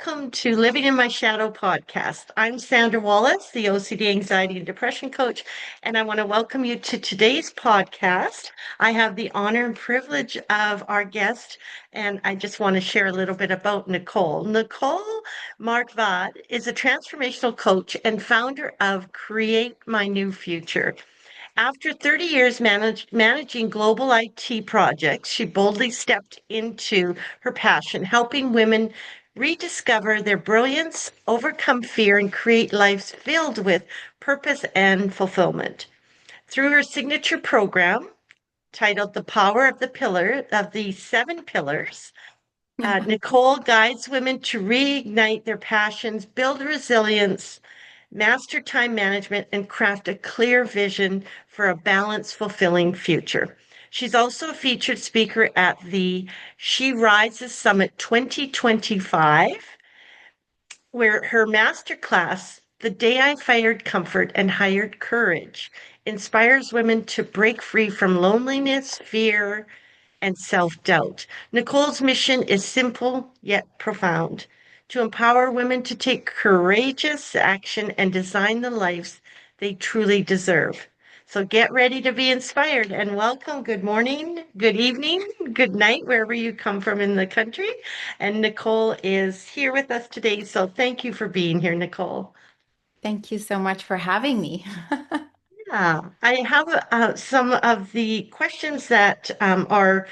welcome to Living in My Shadow podcast. I'm Sandra Wallace, the OCD Anxiety and Depression Coach, and I want to welcome you to today's podcast. I have the honor and privilege of our guest, and I just want to share a little bit about Nicole. Nicole Markvad is a transformational coach and founder of Create My New Future. After 30 years managing global IT projects, she boldly stepped into her passion, helping women rediscover their brilliance, overcome fear, and create lives filled with purpose and fulfillment. Through her signature program, titled The Power of the Seven Pillars, Nicole guides women to reignite their passions, build resilience, master time management, and craft a clear vision for a balanced, fulfilling future. She's also a featured speaker at the She Rises Summit 2025, where her masterclass, The Day I Fired Comfort and Hired Courage, inspires women to break free from loneliness, fear, and self doubt. Nicole's mission is simple yet profound: to empower women to take courageous action and design the lives they truly deserve. So get ready to be inspired and welcome. Good morning, good evening, good night, wherever you come from in the country. And Nicole is here with us today. So thank you for being here, Nicole. Thank you so much for having me. Yeah, I have some of the questions that are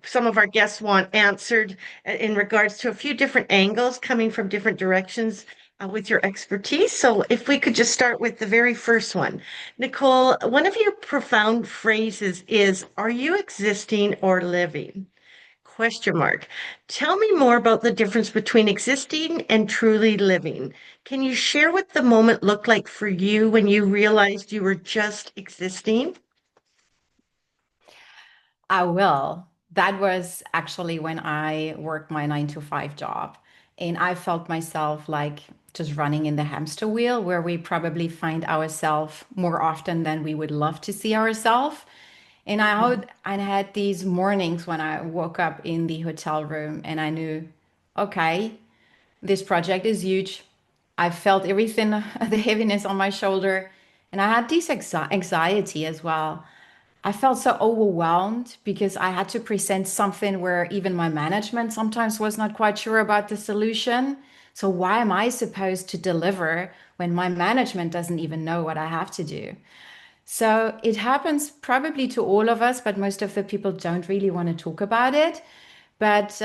some of our guests want answered in regards to a few different angles coming from different directions with your expertise. So if we could just start with the very first one. Nicole, one of your profound phrases is, "Are you existing or living?" Question mark. Tell me more about the difference between existing and truly living. Can you share what the moment looked like for you when you realized you were just existing? I will. That was actually when I worked my 9 to 5 job. And I felt myself like just running in the hamster wheel where we probably find ourselves more often than we would love to see ourselves. And I had these mornings when I woke up in the hotel room and I knew, okay, this project is huge. I felt everything, the heaviness on my shoulder. And I had this anxiety as well. I felt so overwhelmed because I had to present something where even my management sometimes was not quite sure about the solution. So, why am I supposed to deliver when my management doesn't even know what I have to do? So, it happens probably to all of us, but most of the people don't really want to talk about it. But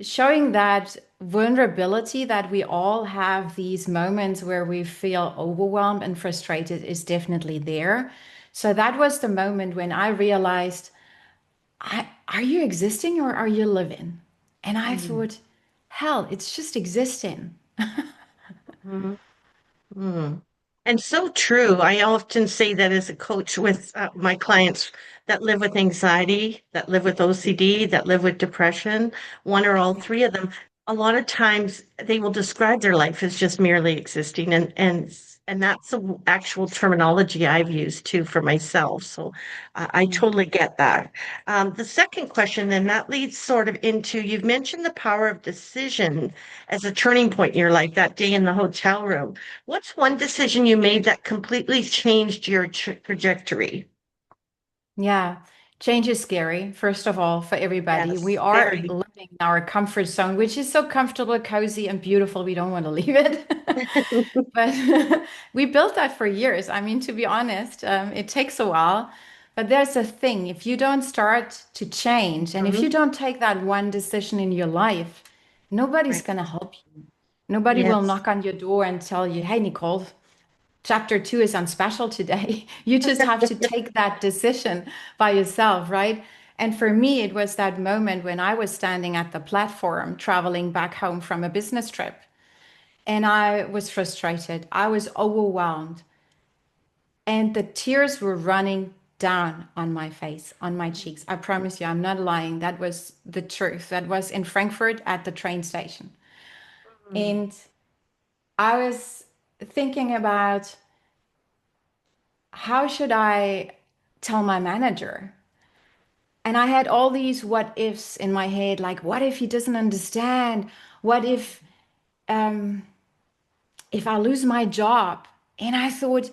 showing that vulnerability that we all have these moments where we feel overwhelmed and frustrated is definitely there. So that was the moment when I realized, are you existing or are you living? And I Mhm. thought, hell, it's just existing. Mhm. Mhm. And so true. I often say that as a coach with my clients that live with anxiety, that live with OCD, that live with depression, one or all three of them. A lot of times they will describe their life as just merely existing, and that's the actual terminology I've used too for myself. So I totally get that. The second question, then that leads sort of into, you've mentioned the power of decision as a turning point in your life that day in the hotel room. What's one decision you made that completely changed your trajectory? Yeah, change is scary, first of all, for everybody. We Yes, are very. living in our comfort zone, which is so comfortable, cozy, and beautiful. We don't want to leave it. But we built that for years. I mean, to be honest, it takes a while. But there's a thing, if you don't start to change and if you Mhm. don't take that one decision in your life, nobody's Right. going to help you. Nobody will Yes. knock on your door and tell you, hey, Nicole, chapter two is on special today. You just have to take that decision by yourself, right? And for me, it was that moment when I was standing at the platform traveling back home from a business trip. And I was frustrated. I was overwhelmed. And the tears were running down on my face, on my cheeks. I promise you, I'm not lying. That was the truth. That was in Frankfurt at the train station. Mm. And I was thinking about how should I tell my manager? And I had all these what ifs in my head, like, what if he doesn't understand? What um, if I lose my job? And I thought,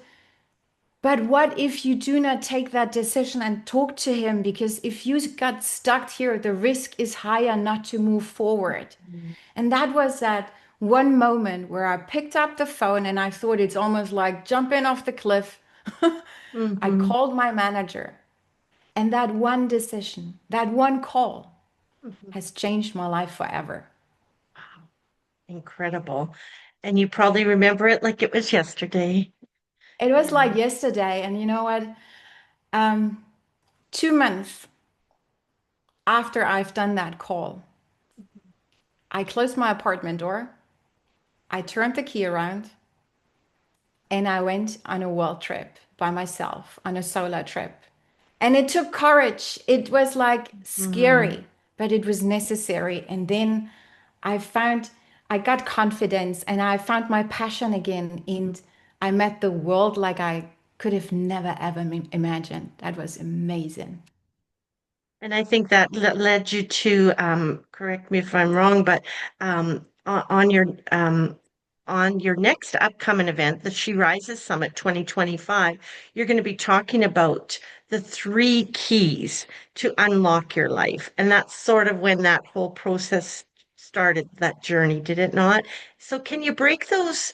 but what if you do not take that decision and talk to him? Because if you got stuck here, the risk is higher not to move forward. Mhm. And that was that one moment where I picked up the phone and I thought it's almost like jumping off the cliff. I Mhm. called my manager, and that one decision, that one call Mhm. has changed my life forever. Wow, incredible. And you probably remember it like it was yesterday. It was Yeah. like yesterday. And you know what? Um, 2 months after I've done that call, I closed my apartment door. I turned the key around and I went on a world trip by myself, on a solo trip. And it took courage. It was like Mhm. scary, but it was necessary. And then I found, I got confidence and I found my passion again. And I met the world like I could have never ever imagined. That was amazing. And I think that led you to, correct me if I'm wrong, but on your next upcoming event, the She Rises Summit 2025, you're going to be talking about the three keys to unlock your life. And that's sort of when that whole process started, that journey, did it not? So can you break those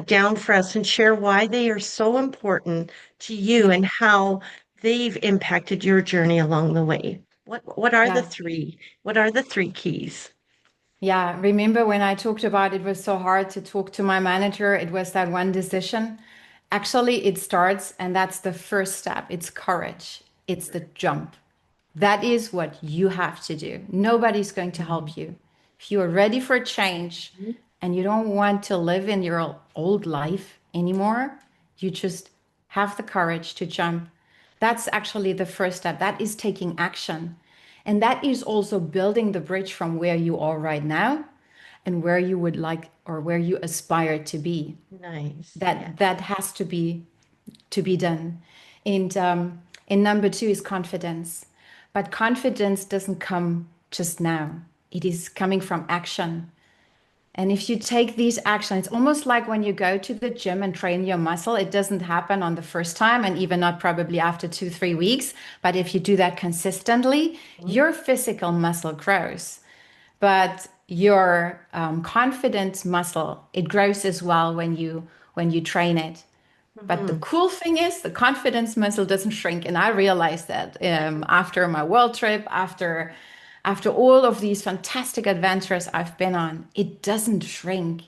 down for us and share why they are so important to you Yeah. and how they've impacted your journey along the way? What are the Yeah. three? What are the three keys? Yeah. Remember when I talked about it was so hard to talk to my manager? It was that one decision. Actually, it starts, and that's the first step. It's courage. It's the jump. That is what you have to do. Nobody's going to help you. If you are ready for change Mhm. and you don't want to live in your old life anymore, you just have the courage to jump. That's actually the first step. That is taking action. And that is also building the bridge from where you are right now and where you would like or where you aspire to be. Nice. Yeah. That has to be done. And number two is confidence. But confidence doesn't come just now. It is coming from action. And if you take these actions, it's almost like when you go to the gym and train your muscle, it doesn't happen on the first time and even not probably after 2, 3 weeks. But if you do that consistently, your physical muscle grows. But your confidence muscle, it grows as well when you train it. But the Mm-hmm. cool thing is, the confidence muscle doesn't shrink, and I realized that after my world trip, after all of these fantastic adventures I've been on, it doesn't shrink,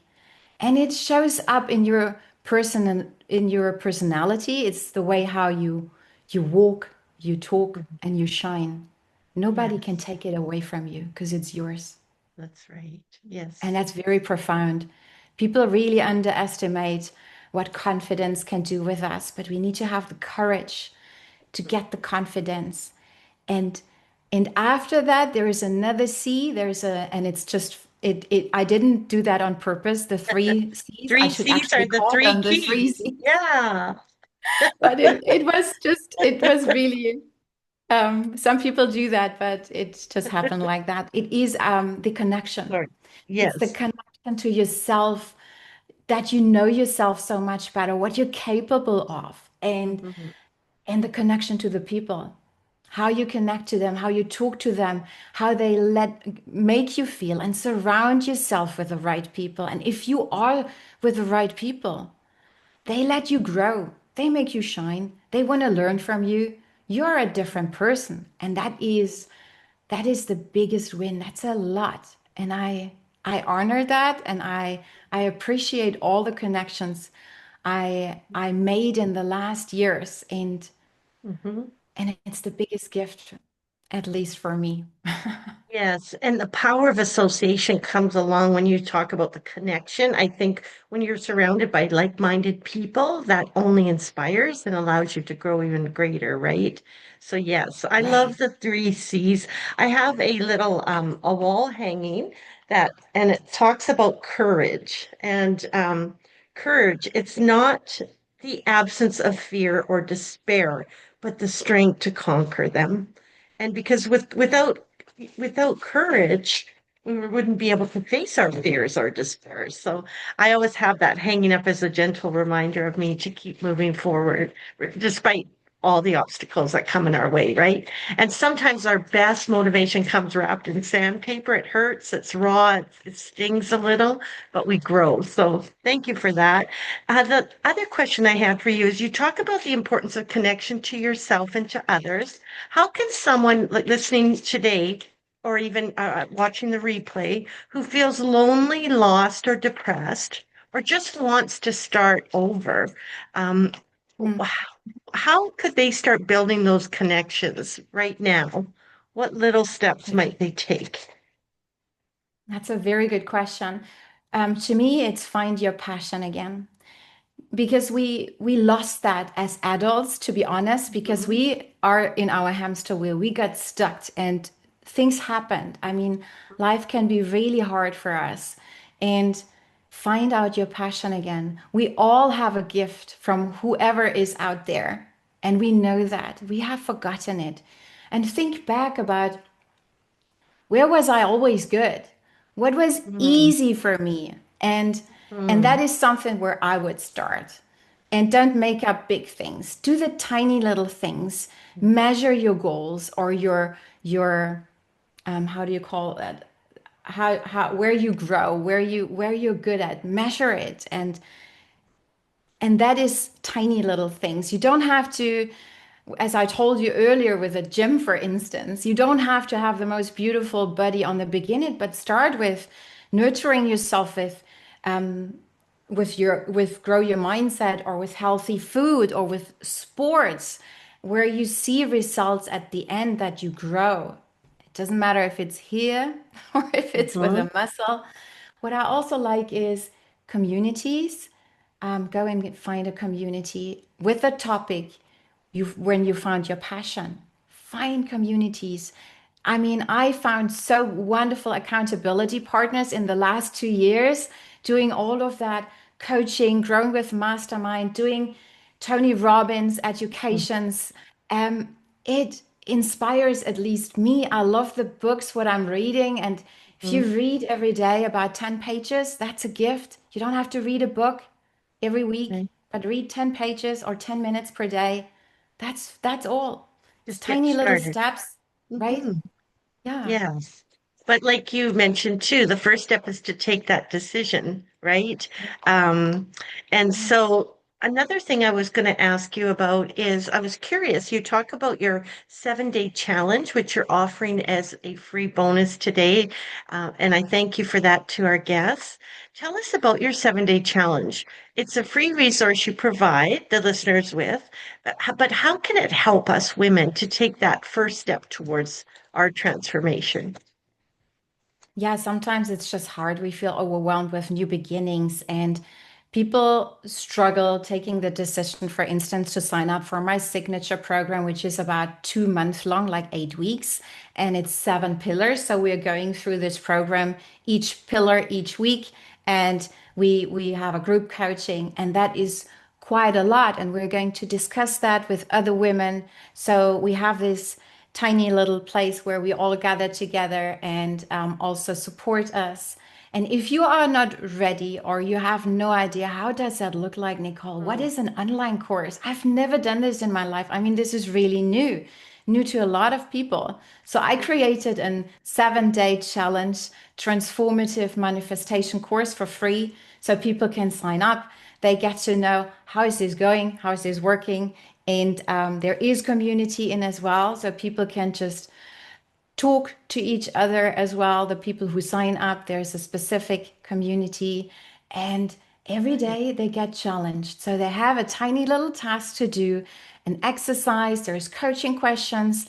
and it shows up in your person in your personality. It's the way how you walk, you talk, and you shine. Nobody can Yes, take it away from you because it's yours. that's right. And Yes. that's very profound. People really underestimate what confidence can do with us, but we need to have the courage to get the confidence. And and after that, there is another C. There's a, and it's just it I didn't do that on purpose. The three C's, I Three should C's actually are the call three them the three keys. C's. Yeah. But it was just, it was really, some people do that, but it just happened like that. It is the connection. Sorry. It's the Yes. connection to yourself, that you know yourself so much better, what you're capable of, Mhm. and the connection to the people, how you connect to them, how you talk to them, how they let make you feel, and surround yourself with the right people. And if you are with the right people, they let you grow. They make you shine. They want to learn from you. You're a different person. And that is the biggest win. That's a lot. And I honor that, and I appreciate all the connections I made in the last years, Mhm. and it's the biggest gift, at least for me. Yes, and the power of association comes along when you talk about the connection. I think when you're surrounded by like-minded people, that only inspires and allows you to grow even greater, right? So yes, I love Right. the three C's. I have a little a wall hanging that, and it talks about courage. And courage, it's not the absence of fear or despair, but the strength to conquer them. And because without courage, we wouldn't be able to face our fears or despair. So I always have that hanging up as a gentle reminder of me to keep moving forward, despite all the obstacles that come in our way, right? And sometimes our best motivation comes wrapped in sandpaper. It hurts, it's raw, it stings a little, but we grow. So thank you for that. The other question I have for you is you talk about the importance of connection to yourself and to others. How can someone like listening today or even watching the replay who feels lonely, lost, or depressed, or just wants to start over, um, Mm. how could they start building those connections right now? What little steps might they take? That's a very good question. To me, it's find your passion again, because we lost that as adults, to be honest, because Mhm. we are in our hamster wheel. We got stuck and things happened. I mean, life can be really hard for us. And find out your passion again. We all have a gift from whoever is out there, and we know that. We have forgotten it. And think back about, where was I always good? What was Mm, easy for me? And that mm, is something where I would start. And don't make up big things. Do the tiny little things. Measure your goals, or your how do you call that? How where you grow, where you're good at. Measure it, and that is tiny little things. You don't have to, as I told you earlier with a gym, for instance, you don't have to have the most beautiful body on the beginning, but start with nurturing yourself with grow your mindset, or with healthy food, or with sports, where you see results at the end, that you grow. It doesn't matter if it's here or if it's with mhm, a muscle. What I also like is communities. Go and find a community with a topic when you found your passion. Find communities. I mean, I found so wonderful accountability partners in the last 2 years, doing all of that coaching, growing with mastermind, doing Tony Robbins educations. It inspires at least me. I love the books, what I'm reading. And if you mhm. read every day about 10 pages, that's a gift. You don't have to read a book every week, Okay. but read 10 pages or 10 minutes per day. That's all. It's Just get tiny little started. steps, right? Mhm. Yeah. Yes. But like you mentioned too, the first step is to take that decision, right? Um, and so another thing I was going to ask you about is I was curious, you talk about your 7-day challenge, which you're offering as a free bonus today. And I thank you for that to our guests. Tell us about your 7-day challenge. It's a free resource you provide the listeners with, but how can it help us women to take that first step towards our transformation? Yeah, sometimes it's just hard. We feel overwhelmed with new beginnings, and people struggle taking the decision, for instance, to sign up for my signature program, which is about 2 months long, like 8 weeks, and it's 7 pillars. So we're going through this program, each pillar each week, and we have a group coaching, and that is quite a lot. And we're going to discuss that with other women. So we have this tiny little place where we all gather together and also support us. And if you are not ready, or you have no idea, how does that look like, Nicole? What Mm, is an online course? I've never done this in my life. I mean, this is really new to a lot of people. So I mhm, created a 7-day challenge, transformative manifestation course for free, so people can sign up. They get to know, how is this going, how is this working, and there is community in as well, so people can just talk to each other as well. The people who sign up, there's a specific community, and every right. day they get challenged. So they have a tiny little task to do, an exercise, there's coaching questions,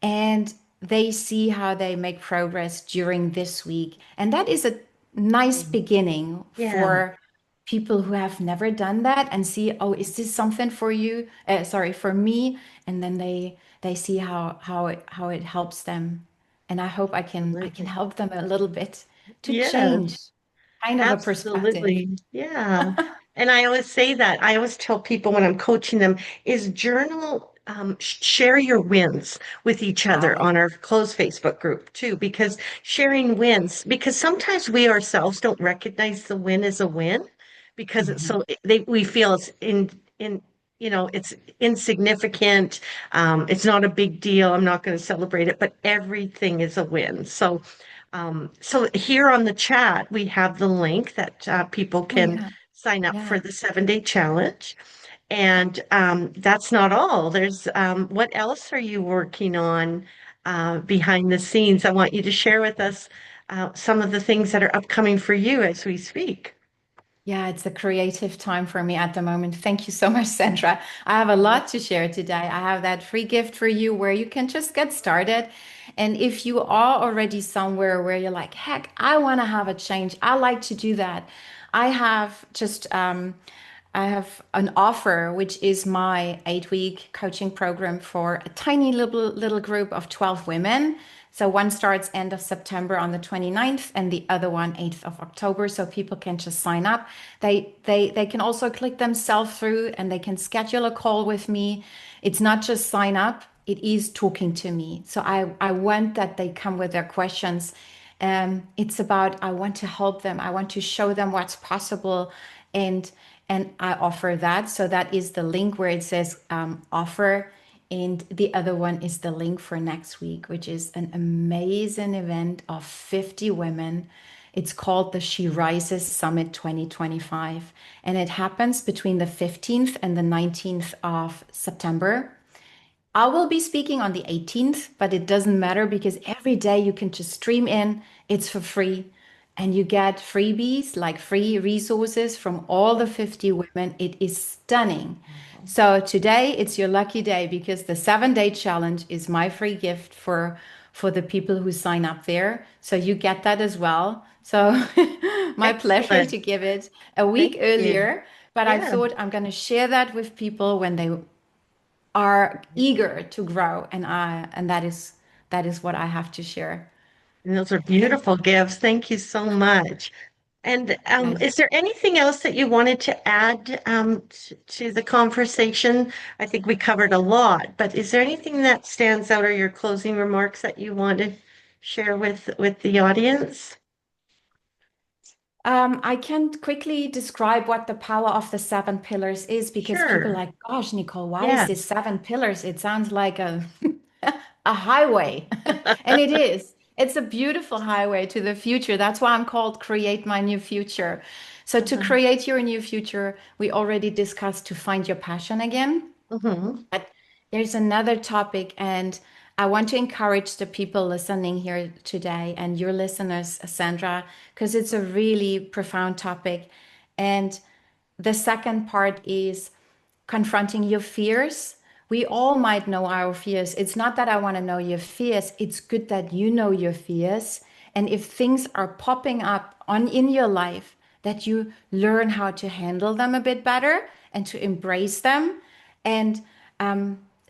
and they see how they make progress during this week. And that is a nice Mm, beginning yeah, for people who have never done that, and see, oh, is this something for you? Sorry, for me. And then they see how it helps them, and I hope I can absolutely. help them a little bit to Yes, change kind of a perspective. absolutely. Yeah. And I always say that. I always tell people when I'm coaching them is share your wins with each other I on our closed Facebook group too, because sharing wins, because sometimes we ourselves don't recognize the win as a win because it's Mhm. so we feel it's in it's insignificant. It's not a big deal. I'm not going to celebrate it, but everything is a win. So here on the chat, we have the link that people Oh can yeah, sign up for yeah. the 7-day challenge. And that's not all. There's what else are you working on behind the scenes? I want you to share with us some of the things that are upcoming for you as we speak. Yeah, it's a creative time for me at the moment. Thank you so much, Sandra. I have a lot to share today. I have that free gift for you where you can just get started. And if you are already somewhere where you're like, heck, I want to have a change, I like to do that. I have just I have an offer, which is my 8-week coaching program for a tiny little group of 12 women. So one starts end of September on the 29th and the other one 8th of October. So people can just sign up. They can also click themselves through and they can schedule a call with me. It's not just sign up, it is talking to me. So I want that they come with their questions. It's about I want to help them. I want to show them what's possible, and I offer that. So that is the link where it says offer, and the other one is the link for next week, which is an amazing event of 50 women. It's called the She Rises Summit 2025, and it happens between the 15th and the 19th of September. I will be speaking on the 18th, but it doesn't matter because every day you can just stream in. It's for free. And you get freebies, like free resources from all the 50 women. It is stunning. So today it's your lucky day because the 7-day challenge is my free gift for the people who sign up there. So you get that as well. So my pleasure Excellent. to give it a Thank week you. earlier. But I Yeah. thought I'm going to share that with people when they are eager to grow, and that is what I have to share. And those are Thank beautiful gifts. Thank you so much. And you. is there anything else that you wanted to add to the conversation? I think we covered a lot, but is there anything that stands out or your closing remarks that you want to share with the audience? I can quickly describe what the power of the 7 pillars is because people are Sure. like, gosh, Nicole, why is this Yes. 7 pillars? It sounds like a a highway. And it is. It's a beautiful highway to the future. That's why I'm called Create My New Future. So to Uh-huh. create your new future, we already discussed to find your passion again. Hmm. But there's another topic, and I want to encourage the people listening here today and your listeners, Sandra, because it's a really profound topic. And the second part is confronting your fears. We all might know our fears. It's not that I want to know your fears. It's good that you know your fears. And if things are popping up on in your life, that you learn how to handle them a bit better and to embrace them. And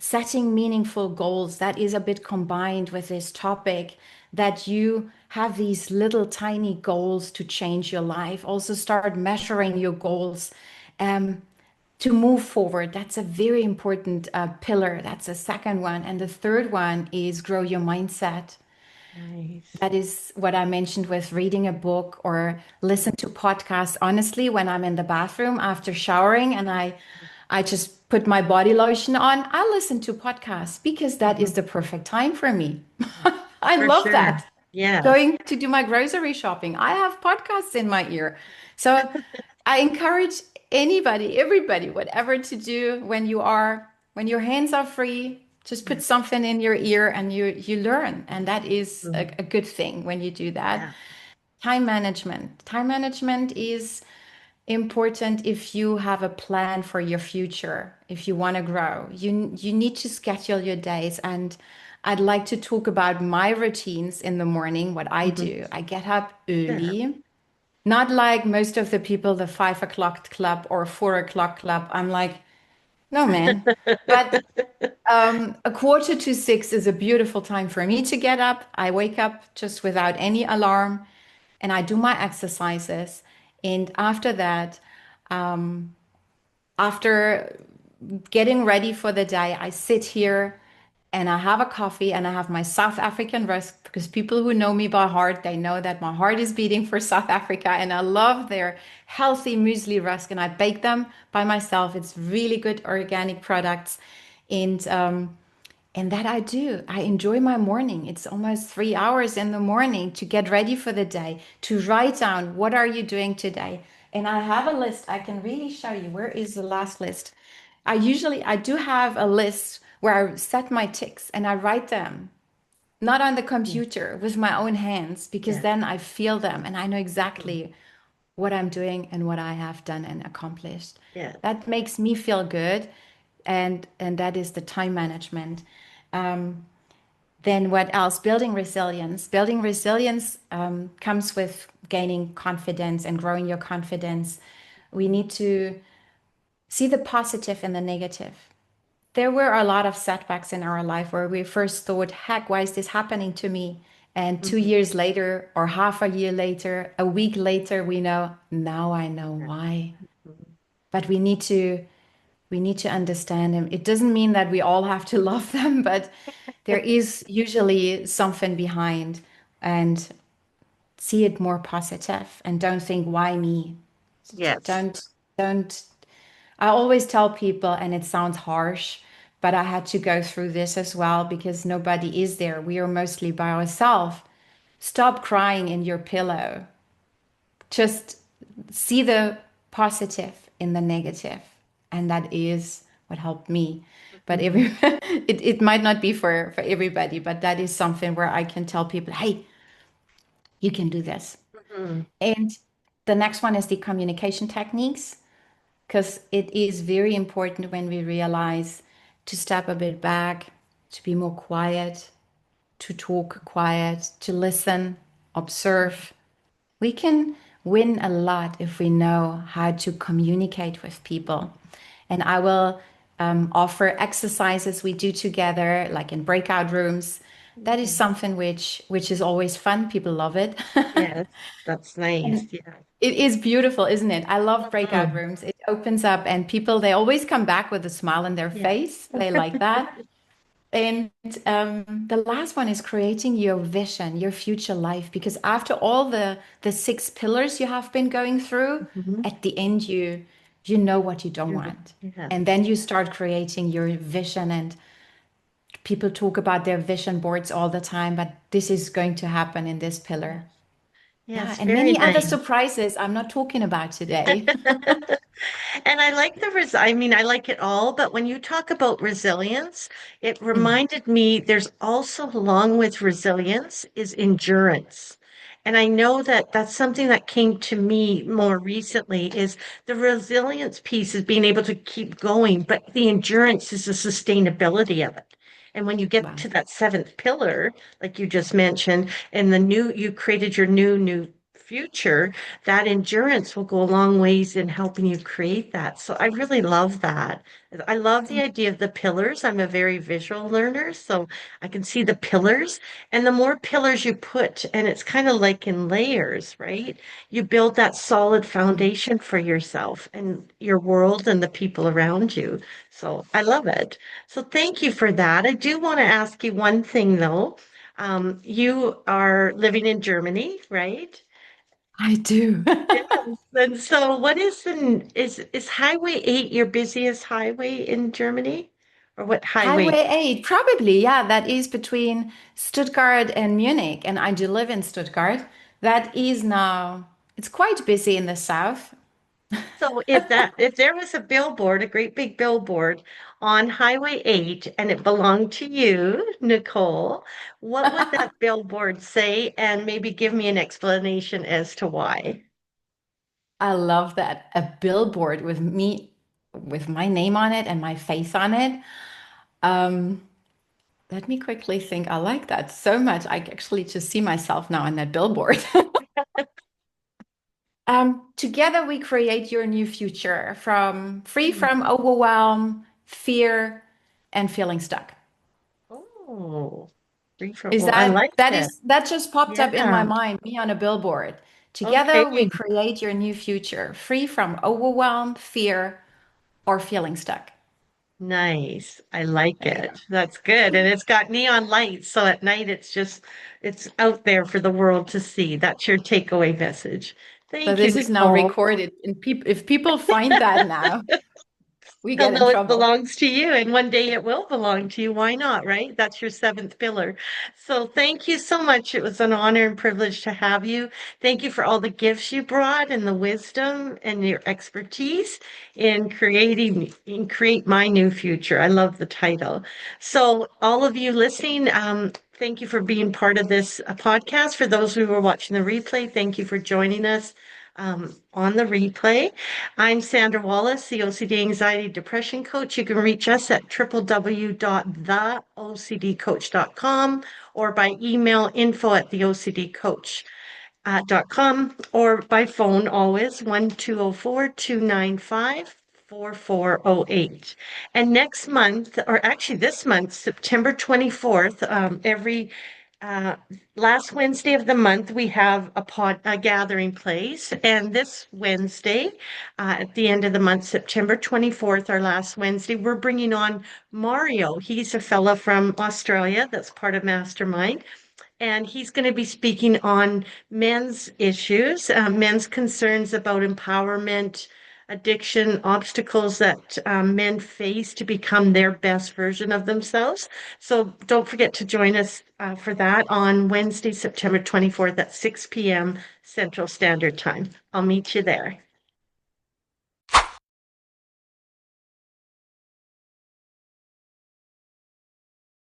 setting meaningful goals, that is a bit combined with this topic, that you have these little tiny goals to change your life. Also start measuring your goals to move forward. That's a very important pillar. That's a second one. And the third one is grow your mindset. Nice. That is what I mentioned with reading a book or listen to podcasts. Honestly, when I'm in the bathroom after showering and I just put my body lotion on, I listen to podcasts because that is Mhm. the perfect time for me. I For love sure. that. Yes. Going to do my grocery shopping, I have podcasts in my ear. So I encourage anybody, everybody, whatever to do when your hands are free, just put something in your ear and you learn. And that is Mhm. a good thing when you do that. Yeah. Time management. Time management is important if you have a plan for your future, if you want to grow. You need to schedule your days. And I'd like to talk about my routines in the morning, what I Mhm. do. I get up Sure. early, not like most of the people, the 5 o'clock club or 4 o'clock club. I'm like, no, man. But a quarter to 6 is a beautiful time for me to get up. I wake up just without any alarm and I do my exercises. And after that, after getting ready for the day, I sit here and I have a coffee and I have my South African rusk because people who know me by heart, they know that my heart is beating for South Africa and I love their healthy muesli rusk and I bake them by myself. It's really good organic products. And and that I do. I enjoy my morning. It's almost 3 hours in the morning to get ready for the day, to write down what are you doing today. And I have a list. I can really show you. Where is the last list? I do have a list where I set my ticks and I write them, not on the Mm. computer, with my own hands, because Yeah. then I feel them and I know Mm. exactly what I'm doing and what I have done and accomplished. Yeah. That makes me feel good, and that is the time management. Then what else? Building resilience. Building resilience comes with gaining confidence and growing your confidence. We Mhm. need to see the positive and the negative. There were a lot of setbacks in our life where we first thought, heck, why is this happening to me? And two Mhm. years later, or half a year later, a week later, we know, now I know Yeah. why. Mhm. But we need to understand them. It doesn't mean that we all have to love them, but there is usually something behind, and see it more positive and don't think, why me? Yes. Don't I always tell people, and it sounds harsh, but I had to go through this as well because nobody is there. We are mostly by ourselves. Stop crying in your pillow. Just see the positive in the negative. And that is what helped me. But Mhm. it might not be for everybody, but that is something where I can tell people, hey, you can do this. Mhm. And the next one is the communication techniques, because it is very important when we realize to step a bit back, to be more quiet, to talk quiet, to listen, observe. We can win a lot if we know how to communicate with people. And I will offer exercises we do together, like in breakout rooms. That is Mhm. something which is always fun. People love it. Yes, that's nice. And Yeah. it is beautiful, isn't it? I love breakout Mhm. rooms. It opens up, and people, they always come back with a smile on their Yeah. face. They like that. And the last one is creating your vision, your future life. Because after all the six pillars you have been going through, Mhm. at the end you know what you don't want. Yeah. And then you start creating your vision. And people talk about their vision boards all the time, but this is going to happen in this pillar. Yeah, Yes, and very many other nice. surprises I'm not talking about today. And I like I mean, I like it all, but when you talk about resilience, it Mm. reminded me there's also along with resilience is endurance. And I know that that's something that came to me more recently is the resilience piece is being able to keep going, but the endurance is the sustainability of it. And when you get Wow. to that seventh pillar, like you just mentioned, and you created your new future, that endurance will go a long ways in helping you create that. So I really love that. I love the idea of the pillars. I'm a very visual learner, so I can see the pillars. And the more pillars you put, and it's kind of like in layers, right? You build that solid Mm. foundation for yourself and your world and the people around you. So I love it. So thank you for that. I do want to ask you one thing though. You are living in Germany, right? I do. Yes. And so what is is Highway 8 your busiest highway in Germany? Or what highway? Highway 8, probably, yeah, that is between Stuttgart and Munich. And I do live in Stuttgart. That is now, it's quite busy in the south. So if there was a billboard, a great big billboard on Highway 8 and it belonged to you, Nicole, what would that billboard say? And maybe give me an explanation as to why. I love that. A billboard with me, with my name on it and my face on it. Um, Let me quickly think. I like that so much. I actually just see myself now on that billboard. Together we create your new future, from free Hmm. from overwhelm, fear, and feeling stuck. Oh, free from, Is well, I that like that it. is that just popped up in my Yeah. mind, me on a billboard. Okay. Together we create your new future, free from overwhelm, fear, or feeling stuck. Nice. I like There you it. go. That's good. And it's got neon lights, so at night it's out there for the world to see. That's your takeaway message. So Thank you, this is now Nicole. recorded, and if people find that now, we They'll get in know it trouble. belongs to you, and one day it will belong to you. Why not, right? That's your seventh pillar. So thank you so much. It was an honor and privilege to have you. Thank you for all the gifts you brought and the wisdom and your expertise in create my new future. I love the title. So all of you listening, thank you for being part of this podcast. For those who are watching the replay, thank you for joining us on the replay. I'm Sandra Wallace, the OCD Anxiety Depression Coach. You can reach us at www.theocdcoach.com or by email info@theocdcoach.com or by phone always 1-204-295-4408. And next month, or actually this month, September 24th, every uh, last Wednesday of the month, we have a gathering place. And this Wednesday, at the end of the month, September 24th, our last Wednesday, we're bringing on Mario. He's a fella from Australia that's part of Mastermind. And he's going to be speaking on men's issues, men's concerns about empowerment, addiction, obstacles that men face to become their best version of themselves. So don't forget to join us for that on Wednesday, September 24th at 6 p.m. Central Standard Time. I'll meet you there.